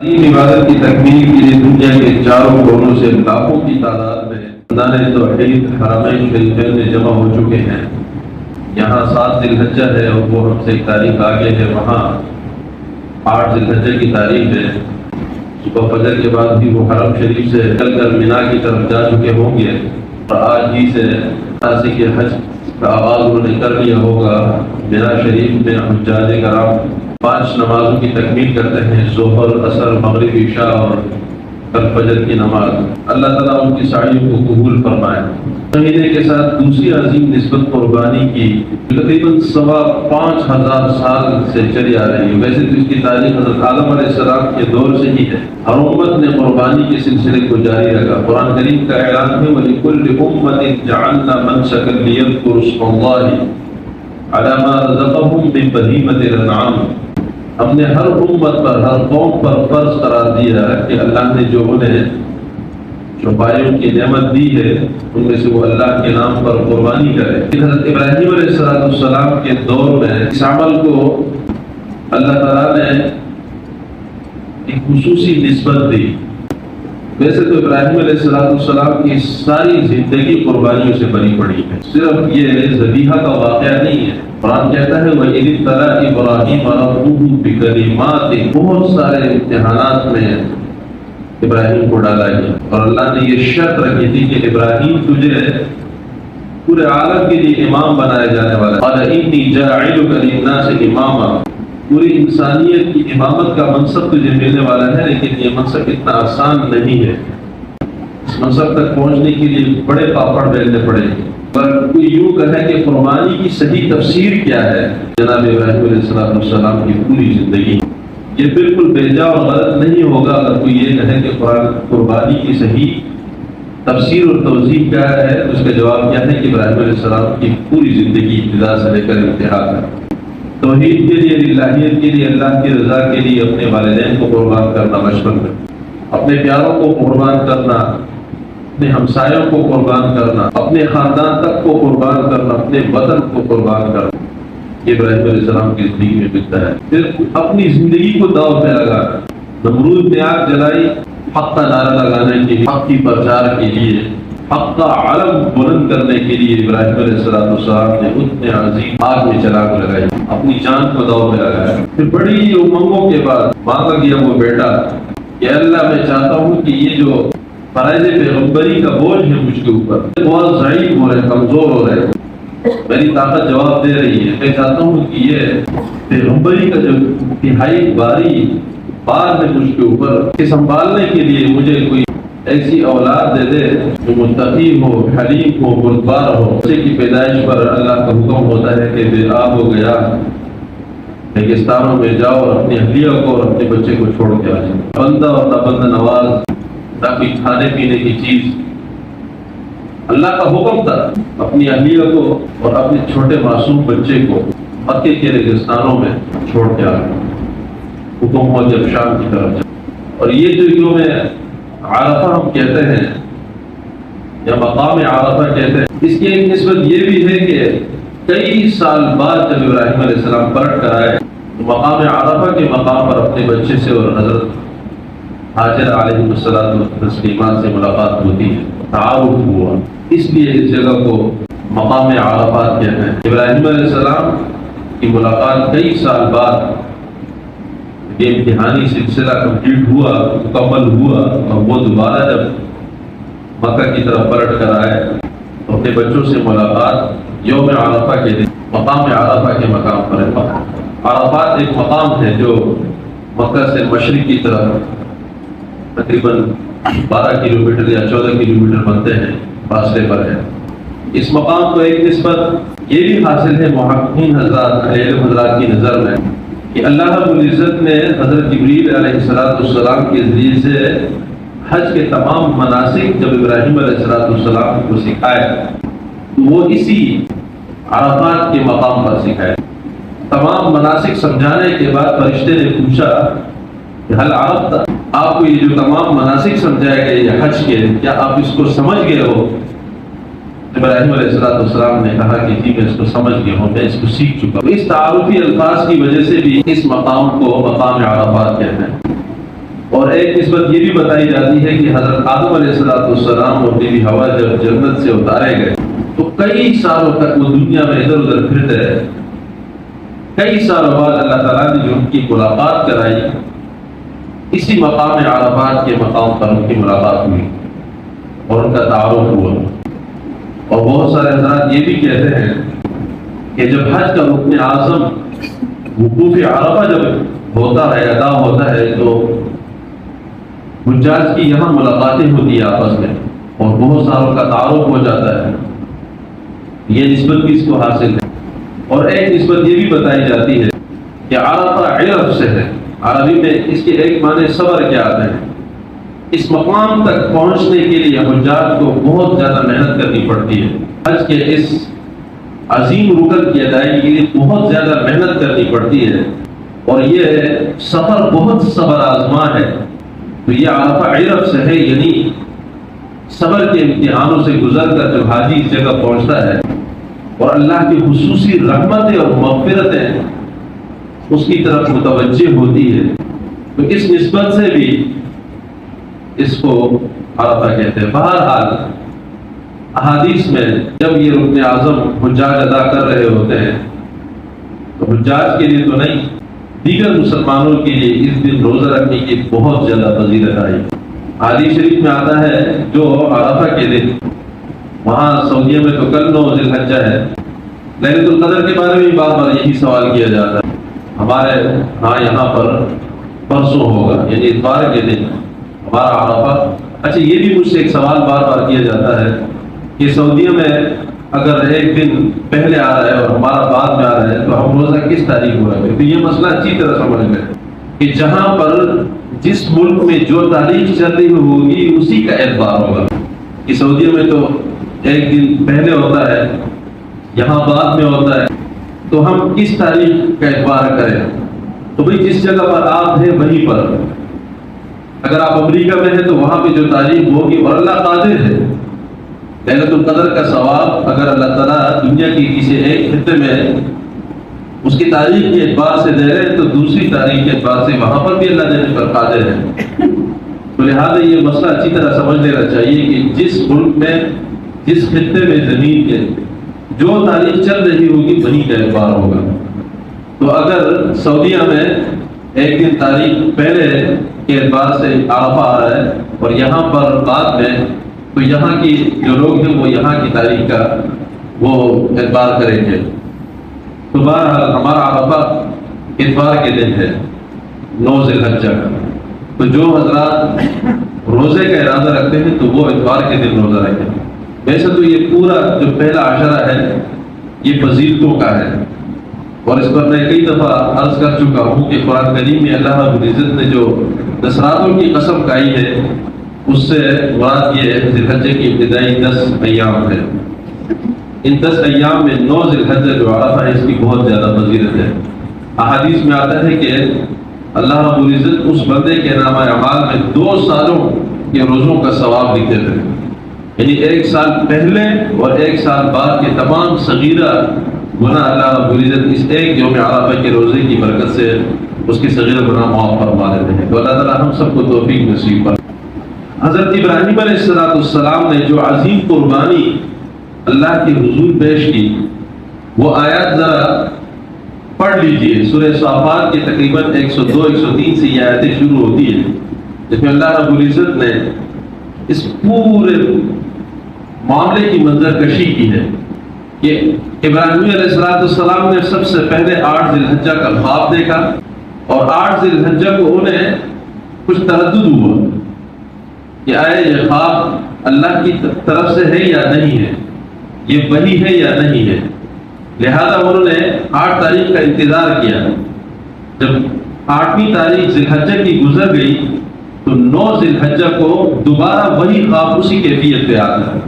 دین عبادت کی تکمیل کے لیے دنیا کے چاروں کونوں سے لاکھوں کی تعداد میں خاندان توحید حرمین شریفین میں جمع ہو چکے ہیں۔ یہاں 7 ذی الحجہ ہے اور وہ ہم سے ایک تاریخ آگے ہے، وہاں 8 ذی الحجہ کی تاریخ ہے۔ صبح فجر کے بعد بھی وہ حرم شریف سے نکل کر مینا کی طرف جا چکے ہوں گے اور آج ہی سے مناسک حج کا آغاز انہوں نے کر لیا ہوگا۔ مینا شریف میں حجاج کرام 5 نمازوں کی تکمیل کرتے ہیں، ظہر، عصر، مغرب، عشاء اور کل فجر کی نماز۔ اللہ تعالیٰ ان کی سعیوں کو قبول فرمائے۔ مہینے کے ساتھ دوسری عظیم نسبت قربانی کی تقریباً 5000 سال سے چلی آ رہی ہے۔ ویسے تو اس کی تاریخ حضرت آدم علیہ السلام کے دور سے ہی ہے۔ ہر امت نے قربانی کے سلسلے کو جاری رکھا۔ قرآن کریم کا اعلان ہے وَلِكُلِّ أُمَّةٍ جَعَلْنَا مَنسَكًا لِيَذْكُرُوا اسْمَ اللَّهِ عَلَىٰ مَا رَزَقَهُم مِّن بَهِيمَةِ الْأَنْعَامِ۔ ہم نے ہر امت پر، ہر قوم پر فرض قرار دیا ہے کہ اللہ نے جو انہیں چوپایوں کی نعمت دی ہے ان میں سے وہ اللہ کے نام پر قربانی کرے۔ حضرت ابراہیم علیہ السلام کے دور میں اس عمل کو اللہ تعالیٰ نے ایک خصوصی نسبت دی۔ ویسے تو ابراہیم علیہ السلام کی ساری زندگی قربانیوں سے بھری پڑی ہے، صرف یہ ذبیحہ کا واقعہ نہیں ہے۔ قرآن کہتا ہے وَإِذِ ابْتَلَىٰ إِبْرَاهِيمَ رَبُّهُ بِكَلِمَاتٍ، بہت سارے امتحانات میں ابراہیم کو ڈالا گیا اور اللہ نے یہ شرط رکھی تھی کہ ابراہیم تجھے پورے عالم کے لیے امام بنایا جانے والا ہے۔ قَالَ إِنِّي جَاعِلُكَ لِلنَّاسِ إِمَامًا، پوری انسانیت کی امامت کا منصب تجھے ملنے والا ہے، لیکن یہ منصب اتنا آسان نہیں ہے۔ اس منصب تک پہنچنے کے لیے بڑے پاپڑ بیلنے پڑے گے۔ پر کوئی یوں کہے کہ قربانی کی صحیح تفسیر کیا ہے، جناب ابراہیم علیہ السلام کی پوری زندگی یہ بالکل بیجا اور غلط نہیں ہوگا اگر کوئی یہ کہے کہ قربانی کی صحیح تفسیر اور توضیح کیا ہے۔ اس کا جواب کیا ہے کہ ابراہیم علیہ السلام کی پوری زندگی ابتدا سے لے کر انتہا تک توحید کے لیے، الہیت کے لیے، اللہ کی رضا کے لیے اپنے والدین کو قربان کرنا مشغول ہے، اپنے پیاروں کو قربان کرنا، اپنے ہمسایوں کو قربان کرنا، اپنے خاندان تک کو قربان کرنا، اپنے وطن کو قربان کرنا، یہ ابراہیم علیہ السلام کی زندگی میں ملتا ہے۔ پھر اپنی زندگی کو داؤ پہ لگا، نمرود نے آگ جلائی حق کا نعرہ لگانے کے لیے، حق کی پرچار کے لیے، حق کا علم بلند کرنے کے لیے ابراہیم علیہ السلام نے اتنے عظیم آگ میں چراغ لگائی، اپنی جان کو داؤ پہ لگایا۔ پھر بڑی امنگوں کے بعد مانگا گیا وہ بیٹا کہ اللہ میں چاہتا ہوں کہ یہ جو فرائض پیغمبری کا بوجھ ہے مجھ کے اوپر، بہت ضعیف ہو رہے، کمزور ہو رہے، میری طاقت جواب دے رہی ہے، میں چاہتا ہوں کہ یہ پیغمبری کا جو انتہائی باری بار ہے مجھ کے اوپر، کہ سنبھالنے کے لیے مجھے کوئی ایسی اولاد دے دے جو متقی ہو، حلیم ہو، بردبار ہو۔ بچے کی پیدائش پر اللہ کا حکم ہوتا ہے کہ بے آب ہو گیا، ریگستانوں میں جاؤ اور اپنی اہلیہ کو اور اپنے بچے کو چھوڑ کے آ جاؤ۔ بندہ اور نہ بندہ نواز، نہ کوئی کھانے پینے کی چیز، اللہ کا حکم تھا اپنی اہلیہ کو اور اپنے چھوٹے معصوم بچے کو مکے کے ریگستانوں میں چھوڑ کے آ گئے۔ حکم ہو جب شام کی طرف جائے۔ اور یہ جو یوم عرفہ ہم کہتے ہیں یا مقام عرفہ کہتے ہیں، اس کی ایک نسبت یہ بھی ہے کہ کئی سال بعد جب ابراہیم علیہ السلام پلٹ کر آئے تو مقام عرفہ کے مقام پر اپنے بچے سے اور حضرت حاجر علیہ السلام سے ملاقات ہوتی ہے، تعارف ہوا، اس لیے اس جگہ کو مقام عرفات کہتے ہیں۔ ابراہیم علیہ السلام کی ملاقات کئی سال بعد یہ امتحانی سلسلہ کمپلیٹ ہوا، مکمل ہوا، اور وہ دوبارہ جب مکہ کی طرف پلٹ کر آئے تو اپنے بچوں سے ملاقات یوم عرفہ کے دن مقام عرفہ کے مقام پر ہے۔ عرفات ایک مقام ہے جو مکہ سے مشرق کی طرف تقریباً 12 کلومیٹر یا 14 کلومیٹر بنتے ہیں فاصلے پر ہے۔ اس مقام کو ایک نسبت یہ بھی حاصل ہے محققین حضرات، علم حضرات کی نظر میں، کہ اللہ رب العزت نے حضرت جبریل علیہ السلام کے ذریعے سے حج کے تمام مناسک جب ابراہیم علیہ السلام کو سکھائے تو وہ اسی عرفات کے مقام پر سکھائے۔ تمام مناسک سمجھانے کے بعد فرشتے نے پوچھا کہ حل عرفت، آپ کو یہ جو تمام مناسک سمجھائے گئے یہ حج کے، کیا آپ اس کو سمجھ گئے ہو؟ ابراہیم علیہ السلام نے کہا کہ جی میں اس کو سمجھ گیا ہوں، میں اس کو سیکھ چکا ہوں۔ اس تعارفی الفاظ کی وجہ سے بھی اس مقام کو مقام عرفات کہتے ہیں۔ اور ایک نسبت یہ بھی بتائی جاتی ہے کہ حضرت آدم علیہ السلام اور بیوی حوا جب جنت سے اتارے گئے تو کئی سالوں تک وہ دنیا میں ادھر ادھر پھرتے رہے. کئی سالوں بعد اللہ تعالیٰ نے جو ان کی ملاقات کرائی، اسی مقام عرفات کے مقام پر ان کی ملاقات ہوئی اور ان کا تعارف ہوا. اور بہت سارے حضرات یہ بھی کہتے ہیں کہ جب حج کا رکن اعظم وقوف عرفہ جب ہوتا ہے، ادا ہوتا ہے، تو حجاج کی یہاں ملاقاتیں ہوتی ہیں آپس میں اور بہت ساروں کا تعارف ہو جاتا ہے. یہ نسبت بھی اس کو حاصل ہے. اور ایک نسبت یہ بھی بتائی جاتی ہے کہ عرفہ عرف سے ہے. عربی میں اس کے ایک معنی صبر کے آتے ہیں. اس مقام تک پہنچنے کے لیے حجاج کو بہت زیادہ محنت کرنی پڑتی ہے. حج کے اس عظیم رکن کی ادائیگی کے لیے بہت زیادہ محنت کرنی پڑتی ہے اور یہ سفر بہت صبر آزما ہے. تو یہ عرفہ عرف سے ہے، یعنی صبر کے امتحانوں سے گزر کر جب حاجی اس جگہ پہنچتا ہے اور اللہ کی خصوصی رحمتیں اور مغفرتیں اس کی طرف متوجہ ہوتی ہے، تو اس نسبت سے بھی اس کو عرفہ کہتے ہیں. بہرحال احادیث میں جب یہ رکن اعظم حجاج ادا کر رہے ہوتے ہیں تو حجاج کے لیے تو نہیں، دیگر مسلمانوں کے لیے اس دن روزہ رکھنے کی بہت زیادہ فضیلت آئی. حدیث شریف میں آتا ہے جو عرفہ کے دن، وہاں سعودیہ میں تو کل 9 ذی الحجہ ہے، لیلۃ القدر کے بارے میں بار بار یہی سوال کیا جاتا ہے. ہمارے یہاں پر پرسوں ہوگا، یعنی اتوار کے دن ہمارا عرفہ. اچھا، یہ بھی مجھ سے ایک سوال بار بار کیا جاتا ہے کہ سعودیہ میں اگر ایک دن پہلے آ رہا ہے اور ہمارا بعد میں آ رہا ہے تو ہم روزہ کس تاریخ کو رکھیں؟ تو یہ مسئلہ اچھی طرح سمجھ لیں کہ جہاں پر جس ملک میں جو تاریخ چل رہی ہوگی اسی کا اعتبار ہوگا. کہ سعودیہ میں تو ایک دن پہلے ہوتا ہے، یہاں بعد میں ہوتا ہے، تو ہم کس تاریخ کا اعتبار کریں؟ تو بھئی جس جگہ پر آپ ہیں وہیں پر، اگر آپ امریکہ میں ہیں تو وہاں پہ جو تاریخ ہوگی، اور اللہ قادر ہے. لیلۃ القدر کا ثواب اگر اللہ تعالیٰ دنیا کی کسی ایک خطے میں اس کی تاریخ کے اعتبار سے دے رہے ہیں تو دوسری تاریخ کے اعتبار سے وہاں پر بھی اللہ دینے پر قادر ہے. تو لہٰذا یہ مسئلہ اچھی طرح سمجھ لینا چاہیے کہ جس ملک میں، جس خطے میں زمین کے جو تاریخ چل رہی ہوگی وہیں کا اعتبار ہوگا. تو اگر سعودیہ میں ایک دن تاریخ پہلے کے اعتبار سے عرفہ آ رہا ہے اور یہاں پر بعد میں، تو یہاں کی جو لوگ ہیں وہ یہاں کی تاریخ کا وہ اعتبار کریں گے. تو بہرحال ہمارا عرفہ اتوار کے دن ہے 9 ذی الحجہ کا. تو جو حضرات روزے کا ارادہ رکھتے ہیں تو وہ اتوار کے دن روزہ رکھیں. ویسے تو یہ پورا جو پہلا عشرہ ہے یہ فضیلتوں کا ہے، اور اس پر میں کئی دفعہ عرض کر چکا ہوں کہ قرآن کریم میں اللہ رب العزت نے جو 10 راتوں کی قسم کھائی ہے اس سے مراد یہ ذی الحجہ کی ابتدائی 10 ایام ہے. ان 10 ایام میں 9 ذی الحجہ جو عرفہ ہے اس کی بہت زیادہ فضیلت ہے. احادیث میں آتا ہے کہ اللہ رب العزت اس بندے کے نامہ اعمال میں 2 سالوں کے روزوں کا ثواب لکھتے تھے. یعنی 1 سال پہلے اور 1 سال بعد کے تمام صغیرہ گناہ اللہ رب العزت اس ایک یوم عرفہ کے روزے کی برکت سے اس کے صغیرہ گناہ معاف فرما دیتے ہیں. تو اللہ تعالیٰ ہم سب کو توفیق نصیب فرمائے. حضرت ابراہیم علیہ السلام نے جو عظیم قربانی اللہ کے حضور پیش کی وہ آیات ذرا پڑھ لیجئے. سورہ صافات کے تقریباً 102-103 سے یہ آیتیں شروع ہوتی ہیں جس میں اللہ رب العزت نے اس پورے معاملے کی منظر کشی کی ہے کہ ابراہیم علیہ السلام نے سب سے پہلے 8 ذی الحجہ کا خواب دیکھا اور 8 ذی الحجہ کو انہیں کچھ تردد ہوا کہ آئے یہ خواب اللہ کی طرف سے ہے یا نہیں ہے، یہ وحی ہے یا نہیں ہے. لہذا انہوں نے 8 تاریخ کا انتظار کیا. جب 8ویں تاریخ ذی الحجہ کی گزر گئی تو 9 ذی الحجہ کو دوبارہ وہی خواب اسی کیفیت پہ آتا ہے،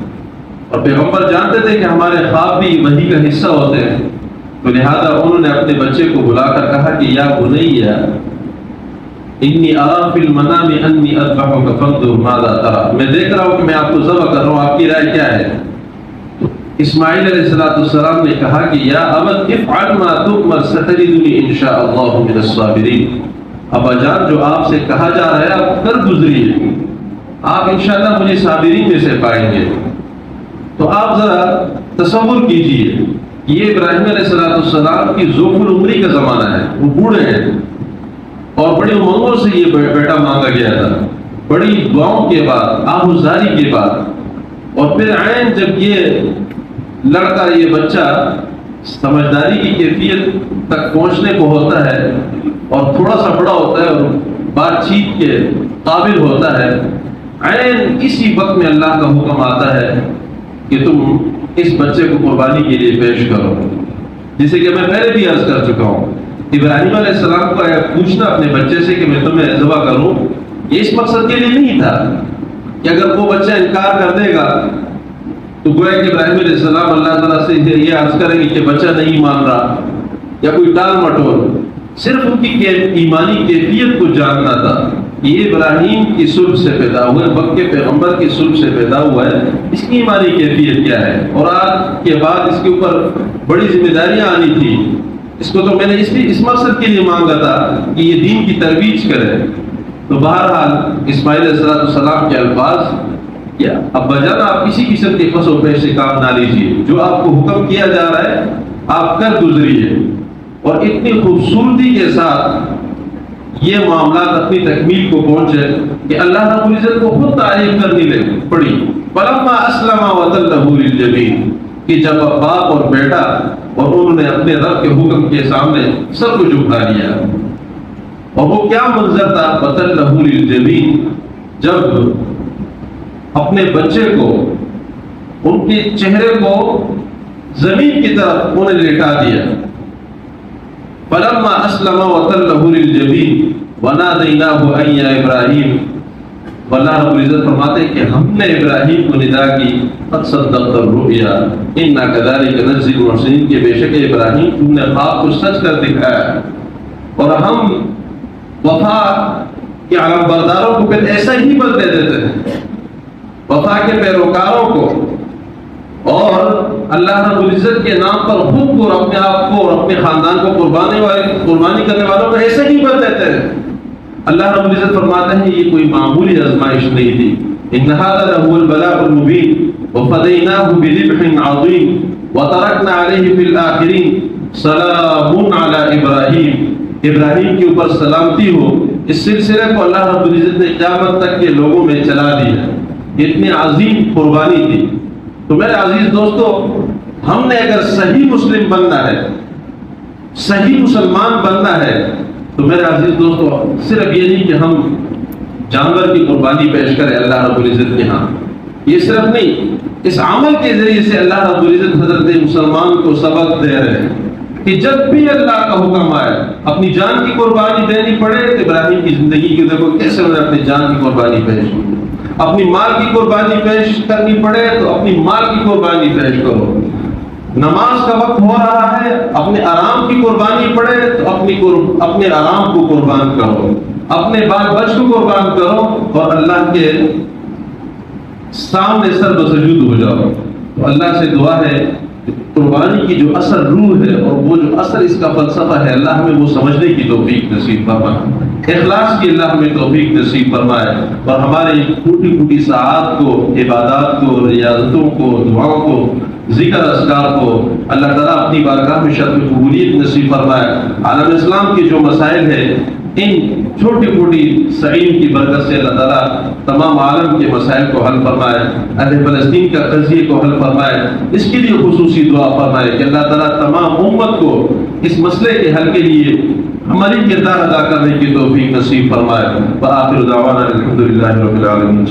اور پیغمبر جانتے تھے کہ ہمارے خواب بھی وحی کا حصہ ہوتے ہیں. تو لہذا انہوں نے اپنے بچے کو بلا کر کہا کہ یا بنیا انی ارا فی المنام انی اذبحک فانظر ماذا تری، میں دیکھ رہا ہوں کہ میں آپ کو ذبح کر رہا ہوں، آپ کی رائے کیا ہے؟ اسماعیل علیہ السلام نے کہا کہ یا ابت افعل ما تؤمر ستجدنی ان شاء اللہ من الصابرین. ابا جان جو آپ سے کہا جا رہا ہے آپ کر گزریے، آپ انشاءاللہ مجھے صابرین میں سے پائیں گے۔ تو آپ ذرا تصور کیجئے، یہ ابراہیم علیہ السلام کی ذوق العمری کا زمانہ ہے، وہ بوڑھے ہیں اور بڑی امنگوں سے یہ بیٹا مانگا گیا تھا، بڑی دعاؤں کے بعد، آہوزاری کے بعد، اور پھر عین جب یہ لڑکا، یہ بچہ سمجھداری کی کیفیت تک پہنچنے کو ہوتا ہے اور تھوڑا سا بڑا ہوتا ہے اور بات چیت کے قابل ہوتا ہے، عین اسی وقت میں اللہ کا حکم آتا ہے کہ تم اس بچے کو قربانی کے لیے پیش کرو، جسے کہ میں پہلے بھی عرض کر چکا ہوں۔ ابراہیم علیہ السلام کو پوچھنا اپنے بچے سے کہ میں تمہیں ذبح کروں، یہ اس مقصد کے لیے نہیں تھا کہ اگر وہ بچہ انکار کر دے گا تو گویا کہ ابراہیم علیہ السلام اللہ تعالیٰ سے یہ عرض کریں گے کہ بچہ نہیں مان رہا یا کوئی ٹال مٹول، صرف ان کی ایمانی کیفیت کو جاننا تھا۔ یہ ابراہیم کی صلب سے پیدا ہوا ہے، مکے پیغمبر کی صلب سے پیدا ہوا ہے، اس کی ایمانی کیفیت کیا ہے، اور آج کے بعد اس کے اوپر بڑی ذمہ داریاں آنی تھی۔ اس کو تو میں نے اس مقصد کے لیے مانگا تھا کہ یہ دین کی ترویج کرے۔ تو بہرحال اسماعیل علیہ السلام کے الفاظ کہ ابا جان آپ کسی قسم کے پس و پیش سے کام نہ لیجیے، جو آپ کو حکم کیا جا رہا ہے آپ کر گزریے۔ اور اتنی خوبصورتی کے ساتھ یہ معاملات اپنی تکمیل کو پہنچے کہ اللہ رب العزت کو خود تعریف کرنی پڑی، فلما اسلم وتلہ للجبین، کہ جب باپ اور بیٹا اور انہوں نے اپنے رب کے حکم کے سامنے سب کو جھکا لیا۔ اور وہ کیا منظر تھا، وتلہ للجبین، جب اپنے بچے کو، ان کے چہرے کو زمین کی طرف انہیں لٹا دیا۔ فلما اسلم وتلہ للجبین ونادیناہ ان یا ابراہیم، اللہ رب العزت فرماتے ہیں کہ ہم نے ابراہیم کو ندا کی، قد صدقت الرؤیا انا کذلک نجزی المحسنین، کہ بے شک ابراہیم تم نے خواب کو سچ کر دکھایا، اور ہم وفا کے علم برداروں کو پھر ایسا ہی بدلے دیتے ہیں، وفا کے پیروکاروں کو، اور اللہ رب العزت کے نام پر خود کو اور اپنے آپ کو اور اپنے خاندان کو قربانی کرنے والوں کو ایسے ہی بد دیتے ہیں۔ اللہ رب العزت فرماتے ہیں یہ کوئی معمولی آزمائش نہیں تھی، ان ھذا لہو البلاء المبین وفدیناہ بذبح عظیم وترکنا علیہ فی الآخرین سلام علی ابراہیم، ابراہیم کے اوپر سلامتی ہو۔ اس سلسلے کو اللہ رب العزت نے قیامت تک کے لوگوں میں چلا دیا، اتنی عظیم قربانی تھی۔ تو میرے عزیز دوستو، ہم نے اگر صحیح مسلم بننا ہے، صحیح مسلمان بننا ہے، تو میرے عزیز دوستو صرف یہ نہیں کہ ہم جانور کی قربانی پیش کریں اللہ رب العزت کے ہاں، یہ صرف نہیں، اس عمل کے ذریعے سے اللہ رب العزت حضرت مسلمان کو سبق دے رہے ہیں کہ جب بھی اللہ کا حکم آئے اپنی جان کی قربانی دینی پڑے، تو ابراہیم کی زندگی کے دیکھو کیسے انہیں اپنی جان کی قربانی پیش کی، اپنی مال کی قربانی پیش کرنی پڑے تو اپنی مال کی قربانی پیش کرو، نماز کا وقت ہو رہا ہے اپنے آرام کی قربانی پڑے تو اپنے آرام کو قربان کرو، اپنے بال بچ کو قربان کرو، اور اللہ کے سامنے سر بسجود ہو جاؤ۔ تو اللہ سے دعا ہے قربانی کی جو اصل روح ہے اور وہ جو اصل اس کا فلسفہ ہے، اللہ ہمیں وہ سمجھنے کی توفیق نصیب فرمائے، اخلاص کی اللہ ہمیں توفیق نصیب فرمائے، اور ہمارے ٹوٹی پھوٹی ساعات کو، عبادات کو، ریاضتوں کو، دعاؤں کو، ذکر اذکار کو اللہ تعالیٰ اپنی بارگاہ میں شرف قبولیت نصیب فرمائے۔ عالم اسلام کے جو مسائل ہیں، ان چھوٹی چھوٹی سعیم کی برکت سے اللہ تعالیٰ تمام عالم کے مسائل کو حل فرمائے، اہل فلسطین کا قضیے کو حل فرمائے، اس کے لیے خصوصی دعا فرمائے کہ اللہ تعالیٰ تمام امت کو اس مسئلے کے حل کے لیے عملی کردار ادا کرنے کی توفیق نصیب فرمائے۔ وآخر دعوانا الحمدللہ رب العالمین۔